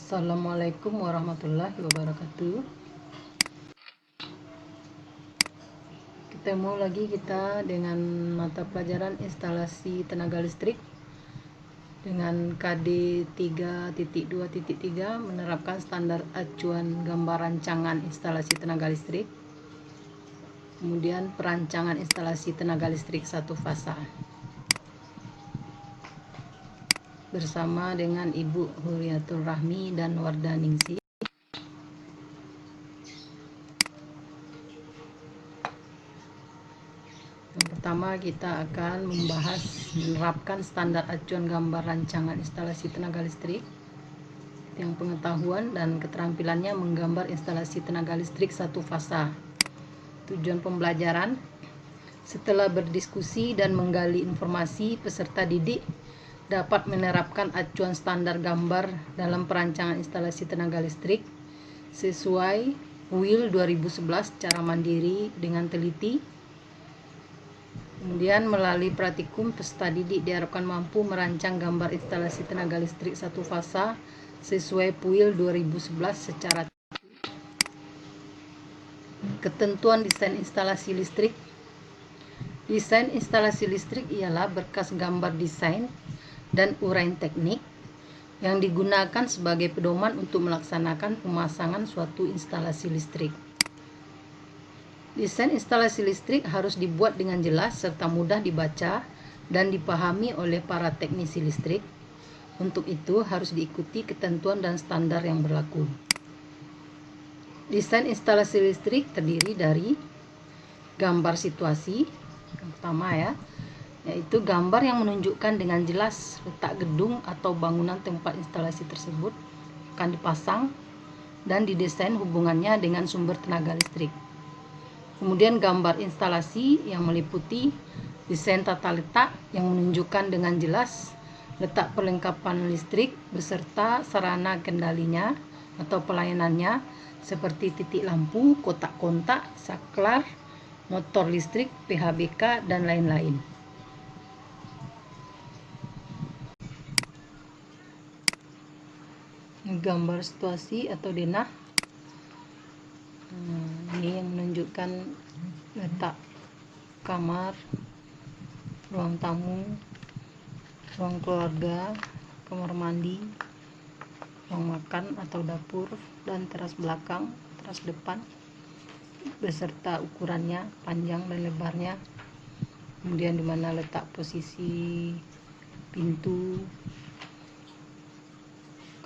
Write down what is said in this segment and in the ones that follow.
Assalamualaikum warahmatullahi wabarakatuh. Ketemu lagi kita dengan mata pelajaran instalasi tenaga listrik dengan KD 3.2.3 menerapkan standar acuan gambar rancangan instalasi tenaga listrik. Kemudian perancangan instalasi tenaga listrik satu fasa. Bersama dengan Ibu Huriyatul Rahmi dan Wardaningsi. Yang pertama kita akan membahas menerapkan standar acuan gambar rancangan instalasi tenaga listrik. Yang pengetahuan dan keterampilannya menggambar instalasi tenaga listrik satu fasa. Tujuan pembelajaran: setelah berdiskusi dan menggali informasi, peserta didik dapat menerapkan acuan standar gambar dalam perancangan instalasi tenaga listrik sesuai UIL 2011 secara mandiri dengan teliti. Kemudian melalui praktikum, peserta didik diharapkan mampu merancang gambar instalasi tenaga listrik satu fasa sesuai PUIL 2011 secara ketentuan desain instalasi listrik. Desain instalasi listrik ialah berkas gambar desain dan uraian teknik yang digunakan sebagai pedoman untuk melaksanakan pemasangan suatu instalasi listrik. Desain instalasi listrik harus dibuat dengan jelas serta mudah dibaca dan dipahami oleh para teknisi listrik. Untuk itu harus diikuti ketentuan dan standar yang berlaku. Desain instalasi listrik terdiri dari gambar situasi, yang pertama yaitu gambar yang menunjukkan dengan jelas letak gedung atau bangunan tempat instalasi tersebut akan dipasang dan didesain hubungannya dengan sumber tenaga listrik. Kemudian gambar instalasi yang meliputi desain tata letak yang menunjukkan dengan jelas letak perlengkapan listrik beserta sarana kendalinya atau pelayanannya seperti titik lampu, kotak kontak, saklar, motor listrik, PHBK, dan lain-lain. Gambar situasi atau denah ini yang menunjukkan letak kamar, ruang tamu, ruang keluarga, kamar mandi, ruang makan atau dapur, dan teras belakang, teras depan beserta ukurannya, panjang dan lebarnya. Kemudian di mana letak posisi pintu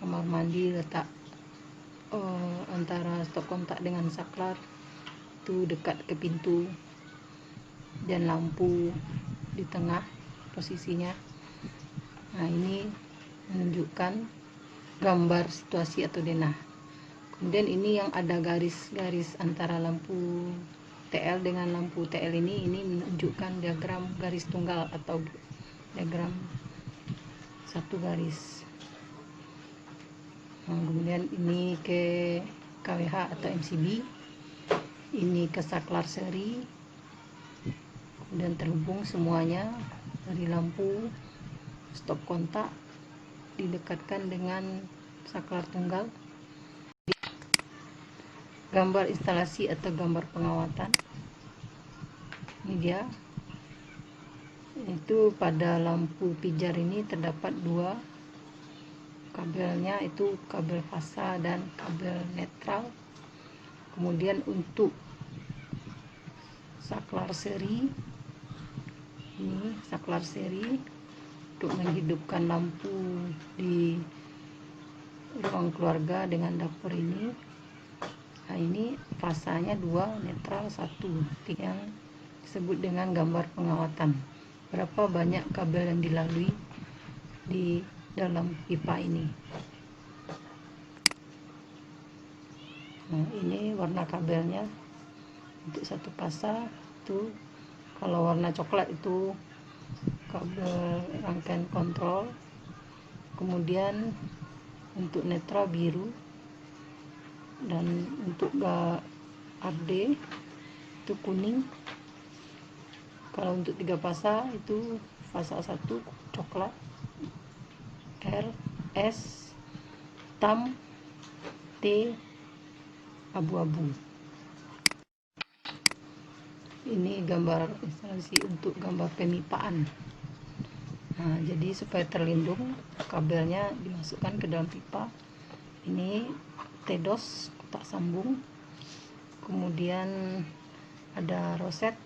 kamar mandi, letak antara stop kontak dengan saklar itu dekat ke pintu, dan lampu di tengah posisinya. Nah, ini menunjukkan gambar situasi atau denah. Kemudian ini yang ada garis-garis antara lampu TL dengan lampu TL ini menunjukkan diagram garis tunggal atau diagram satu garis. Kemudian ini ke KWH atau MCB, ini ke saklar seri, kemudian terhubung semuanya dari lampu stop kontak didekatkan dengan saklar tunggal. Gambar instalasi atau gambar pengawatan, ini dia. Itu pada lampu pijar ini terdapat dua kabelnya, itu kabel fasa dan kabel netral. Kemudian untuk saklar seri, ini saklar seri untuk menghidupkan lampu di ruang keluarga dengan dapur ini. Nah, ini fasanya 2, netral 1, yang disebut dengan gambar pengawatan. Berapa banyak kabel yang dilalui di dalam pipa ini. Nah, ini warna kabelnya untuk satu fasa. Itu kalau warna coklat itu kabel rangkaian kontrol. Kemudian untuk netral biru, dan untuk AD itu kuning. Kalau untuk 3 fasa itu fasa 1 coklat, R, S, hitam, T abu-abu. Ini gambar instalasi untuk gambar pemipaan. Nah, jadi supaya terlindung, kabelnya dimasukkan ke dalam pipa. Ini TDOS, kotak sambung. Kemudian ada roset.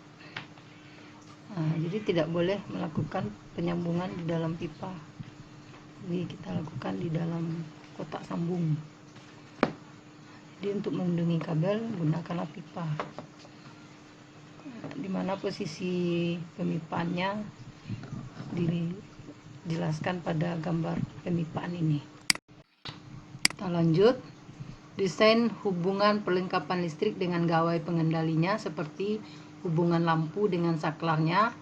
Nah, jadi tidak boleh melakukan penyambungan di dalam pipa. Jadi kita lakukan di dalam kotak sambung. Jadi untuk melindungi kabel, gunakanlah pipa. Di mana posisi pemipaannya dijelaskan pada gambar pemipaan ini. Kita lanjut. Desain hubungan perlengkapan listrik dengan gawai pengendalinya seperti hubungan lampu dengan saklarnya,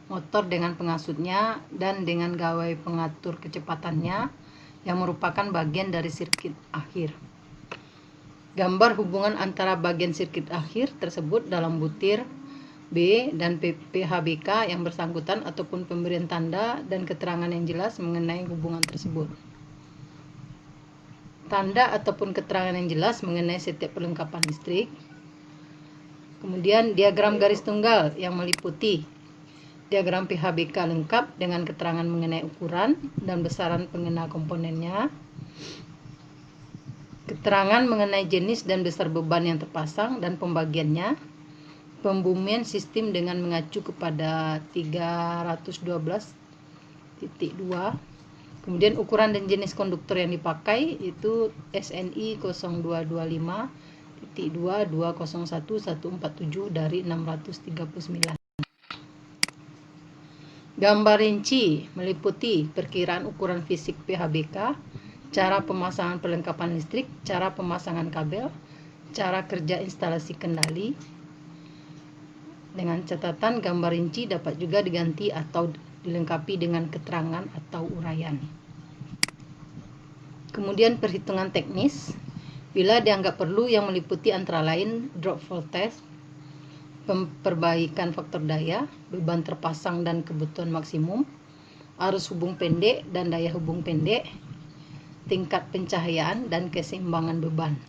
motor dengan pengasutnya, dan dengan gawai pengatur kecepatannya yang merupakan bagian dari sirkuit akhir. Gambar hubungan antara bagian sirkuit akhir tersebut dalam butir B dan PHBK yang bersangkutan ataupun pemberian tanda dan keterangan yang jelas mengenai hubungan tersebut. Tanda ataupun keterangan yang jelas mengenai setiap perlengkapan listrik. Kemudian diagram garis tunggal yang meliputi diagram PHBK lengkap dengan keterangan mengenai ukuran dan besaran pengena komponennya. Keterangan mengenai jenis dan besar beban yang terpasang dan pembagiannya. Pembumian sistem dengan mengacu kepada 312.2. Kemudian ukuran dan jenis konduktor yang dipakai itu SNI 0225.2201147 dari 639. Gambar rinci meliputi perkiraan ukuran fisik PHBK, cara pemasangan perlengkapan listrik, cara pemasangan kabel, cara kerja instalasi kendali. Dengan catatan gambar rinci dapat juga diganti atau dilengkapi dengan keterangan atau uraian. Kemudian perhitungan teknis bila dianggap perlu yang meliputi antara lain drop voltage, perbaikan faktor daya, beban terpasang dan kebutuhan maksimum, arus hubung pendek dan daya hubung pendek, tingkat pencahayaan dan keseimbangan beban.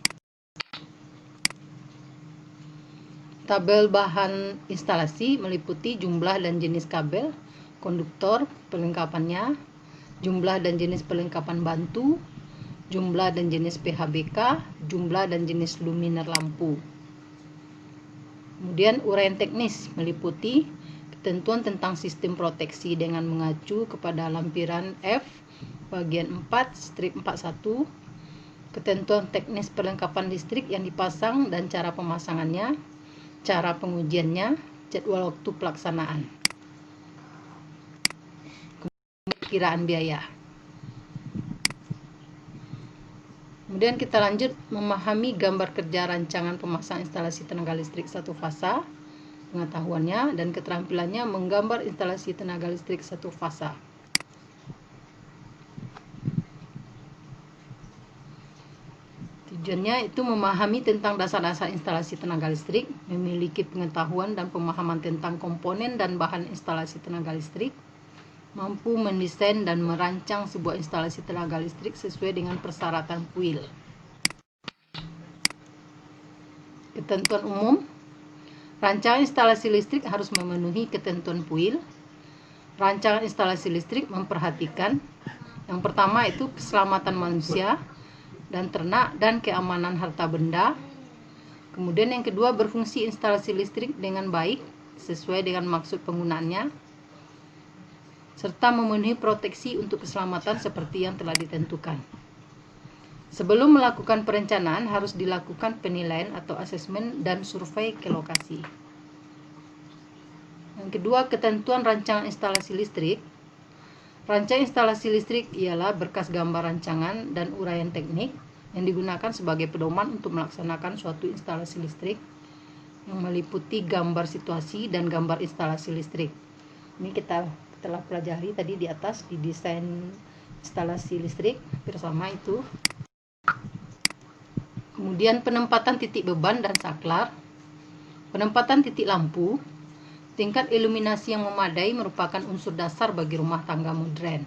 Tabel bahan instalasi meliputi jumlah dan jenis kabel, konduktor, perlengkapannya, jumlah dan jenis perlengkapan bantu, jumlah dan jenis PHBK, jumlah dan jenis luminer lampu. Kemudian uraian teknis meliputi ketentuan tentang sistem proteksi dengan mengacu kepada lampiran F bagian 4 strip 41, ketentuan teknis perlengkapan listrik yang dipasang dan cara pemasangannya, cara pengujiannya, jadwal waktu pelaksanaan. Perkiraan biaya. Kemudian kita lanjut memahami gambar kerja rancangan pemasang instalasi tenaga listrik satu fasa, pengetahuannya dan keterampilannya menggambar instalasi tenaga listrik satu fasa. Tujuannya itu memahami tentang dasar-dasar instalasi tenaga listrik, memiliki pengetahuan dan pemahaman tentang komponen dan bahan instalasi tenaga listrik, mampu mendesain dan merancang sebuah instalasi tenaga listrik sesuai dengan persyaratan PUIL. Ketentuan umum, rancangan instalasi listrik harus memenuhi ketentuan PUIL. Rancangan instalasi listrik memperhatikan yang pertama itu keselamatan manusia dan ternak dan keamanan harta benda. Kemudian yang kedua berfungsi instalasi listrik dengan baik sesuai dengan maksud penggunaannya, serta memenuhi proteksi untuk keselamatan seperti yang telah ditentukan. Sebelum melakukan perencanaan harus dilakukan penilaian atau asesmen dan survei ke lokasi. Yang kedua, ketentuan rancangan instalasi listrik. Rancangan instalasi listrik ialah berkas gambar rancangan dan uraian teknik yang digunakan sebagai pedoman untuk melaksanakan suatu instalasi listrik yang meliputi gambar situasi dan gambar instalasi listrik. Ini kita telah pelajari tadi di atas di desain instalasi listrik bersama itu. Kemudian penempatan titik beban dan saklar, penempatan titik lampu. Tingkat iluminasi yang memadai merupakan unsur dasar bagi rumah tangga modern.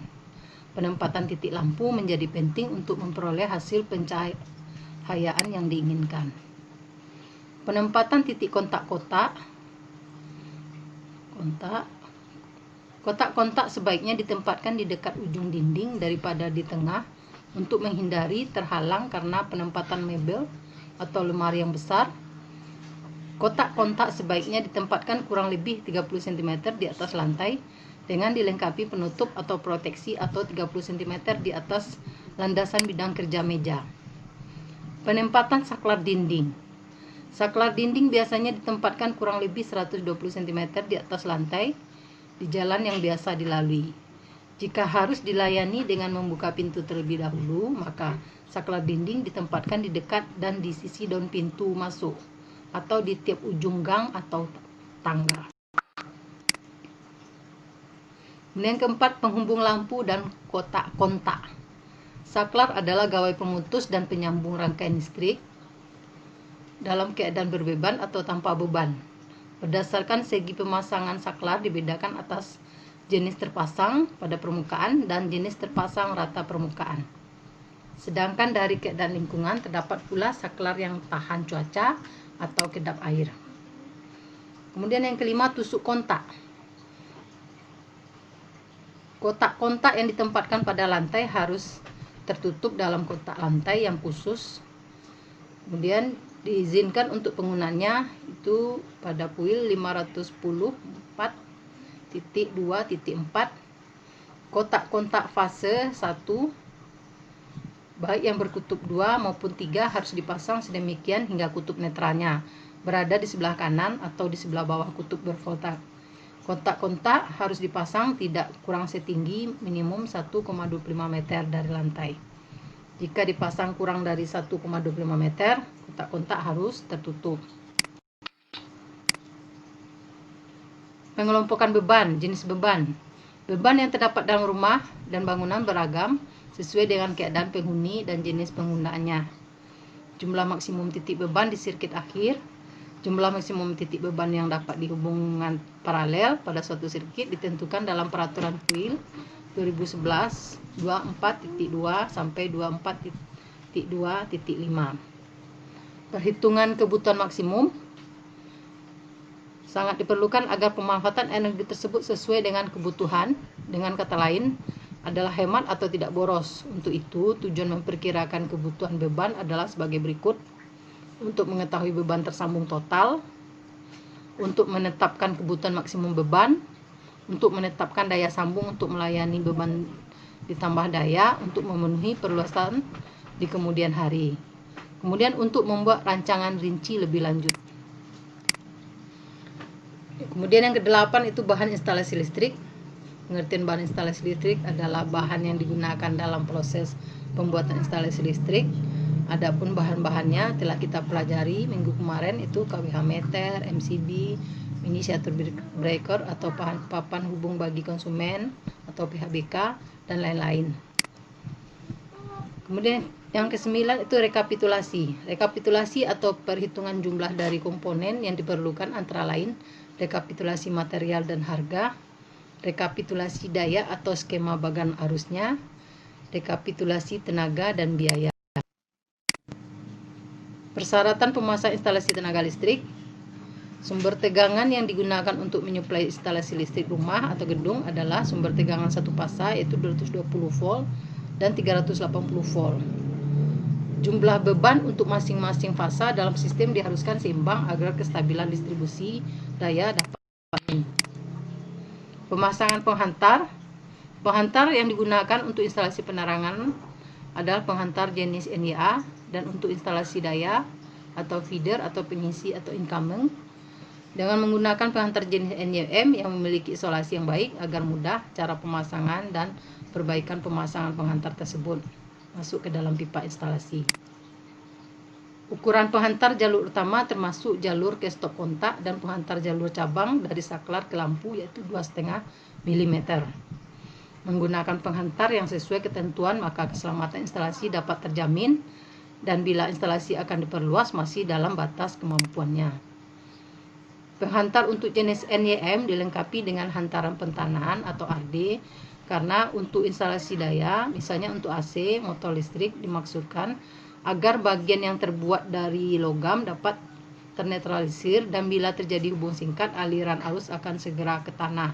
Penempatan titik lampu menjadi penting untuk memperoleh pencahayaan yang diinginkan. Penempatan titik kontak-kontak. Kotak-kontak sebaiknya ditempatkan di dekat ujung dinding daripada di tengah untuk menghindari terhalang karena penempatan mebel atau lemari yang besar. Kotak-kontak sebaiknya ditempatkan kurang lebih 30 cm di atas lantai dengan dilengkapi penutup atau proteksi atau 30 cm di atas landasan bidang kerja meja. Penempatan saklar dinding. Saklar dinding biasanya ditempatkan kurang lebih 120 cm di atas lantai di jalan yang biasa dilalui. Jika harus dilayani dengan membuka pintu terlebih dahulu, maka saklar dinding ditempatkan di dekat dan di sisi daun pintu masuk atau di tiap ujung gang atau tangga. Yang keempat, penghubung lampu dan kotak-kontak. Saklar adalah gawai pemutus dan penyambung rangkaian listrik dalam keadaan berbeban atau tanpa beban. Berdasarkan segi pemasangan saklar dibedakan atas jenis terpasang pada permukaan dan jenis terpasang rata permukaan. Sedangkan dari keadaan lingkungan terdapat pula saklar yang tahan cuaca atau kedap air. Kemudian yang kelima, tusuk kontak. Kotak-kontak yang ditempatkan pada lantai harus tertutup dalam kotak lantai yang khusus. Kemudian diizinkan untuk penggunanya itu pada puil 510.4.2.4. Kotak-kontak fase 1 baik yang berkutub 2 maupun 3 harus dipasang sedemikian hingga kutub netralnya berada di sebelah kanan atau di sebelah bawah kutub bervolta. Kontak-kontak harus dipasang tidak kurang setinggi minimum 1,25 meter dari lantai. Jika dipasang kurang dari 1,25 meter, kotak-kontak harus tertutup. Pengelompokan beban, jenis beban. Beban yang terdapat dalam rumah dan bangunan beragam sesuai dengan keadaan penghuni dan jenis penggunaannya. Jumlah maksimum titik beban di sirkuit akhir. Jumlah maksimum titik beban yang dapat dihubungkan paralel pada suatu sirkuit ditentukan dalam peraturan puil 2011 24.2 sampai 24.2.5. Perhitungan kebutuhan maksimum sangat diperlukan agar pemanfaatan energi tersebut sesuai dengan kebutuhan. Dengan kata lain, adalah hemat atau tidak boros. Untuk itu, tujuan memperkirakan kebutuhan beban adalah sebagai berikut. Untuk mengetahui beban tersambung total, untuk menetapkan kebutuhan maksimum beban, untuk menetapkan daya sambung untuk melayani beban ditambah daya untuk memenuhi perluasan di kemudian hari. Kemudian untuk membuat rancangan rinci lebih lanjut. Kemudian yang kedelapan itu bahan instalasi listrik. Pengertian bahan instalasi listrik adalah bahan yang digunakan dalam proses pembuatan instalasi listrik. Adapun bahan-bahannya telah kita pelajari minggu kemarin, itu kWh meter, MCB, inisiator breaker atau papan hubung bagi konsumen atau PHBK dan lain-lain. Kemudian yang kesembilan itu rekapitulasi. Rekapitulasi atau perhitungan jumlah dari komponen yang diperlukan antara lain rekapitulasi material dan harga, rekapitulasi daya atau skema bagan arusnya, rekapitulasi tenaga dan biaya. Persyaratan pemasang instalasi tenaga listrik. Sumber tegangan yang digunakan untuk menyuplai instalasi listrik rumah atau gedung adalah sumber tegangan satu fasa yaitu 220 volt dan 380 volt. Jumlah beban untuk masing-masing fasa dalam sistem diharuskan seimbang agar kestabilan distribusi daya dapat. Pemasangan penghantar. Penghantar yang digunakan untuk instalasi penerangan adalah penghantar jenis NYA, dan untuk instalasi daya atau feeder atau pengisi atau incoming dengan menggunakan penghantar jenis NYM yang memiliki isolasi yang baik agar mudah cara pemasangan dan perbaikan pemasangan penghantar tersebut masuk ke dalam pipa instalasi. Ukuran penghantar jalur utama termasuk jalur ke stop kontak dan penghantar jalur cabang dari saklar ke lampu yaitu 2,5 mm. Menggunakan penghantar yang sesuai ketentuan maka keselamatan instalasi dapat terjamin dan bila instalasi akan diperluas masih dalam batas kemampuannya. Penghantar untuk jenis NYM dilengkapi dengan hantaran pentanaan atau RD karena untuk instalasi daya, misalnya untuk AC, motor listrik dimaksudkan agar bagian yang terbuat dari logam dapat ternetralisir, dan bila terjadi hubung singkat, aliran arus akan segera ke tanah.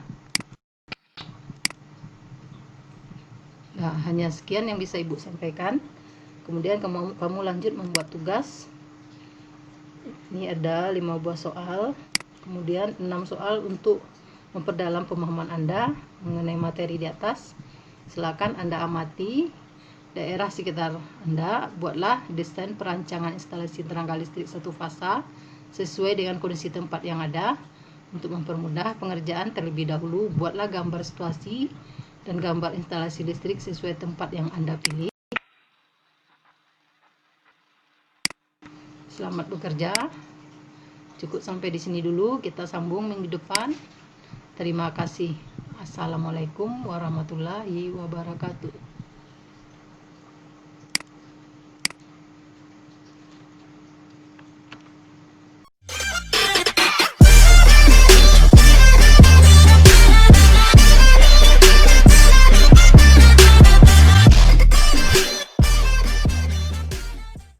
Nah, hanya sekian yang bisa Ibu sampaikan. Kemudian kamu lanjut membuat tugas. Ini ada 5 buah soal, kemudian 6 soal untuk memperdalam pemahaman Anda mengenai materi di atas. Silakan Anda amati daerah sekitar Anda, buatlah desain perancangan instalasi tenaga listrik satu fasa sesuai dengan kondisi tempat yang ada. Untuk mempermudah pengerjaan, terlebih dahulu buatlah gambar situasi dan gambar instalasi listrik sesuai tempat yang Anda pilih. Selamat bekerja. Cukup sampai di sini dulu, kita sambung minggu depan. Terima kasih. Assalamualaikum warahmatullahi wabarakatuh.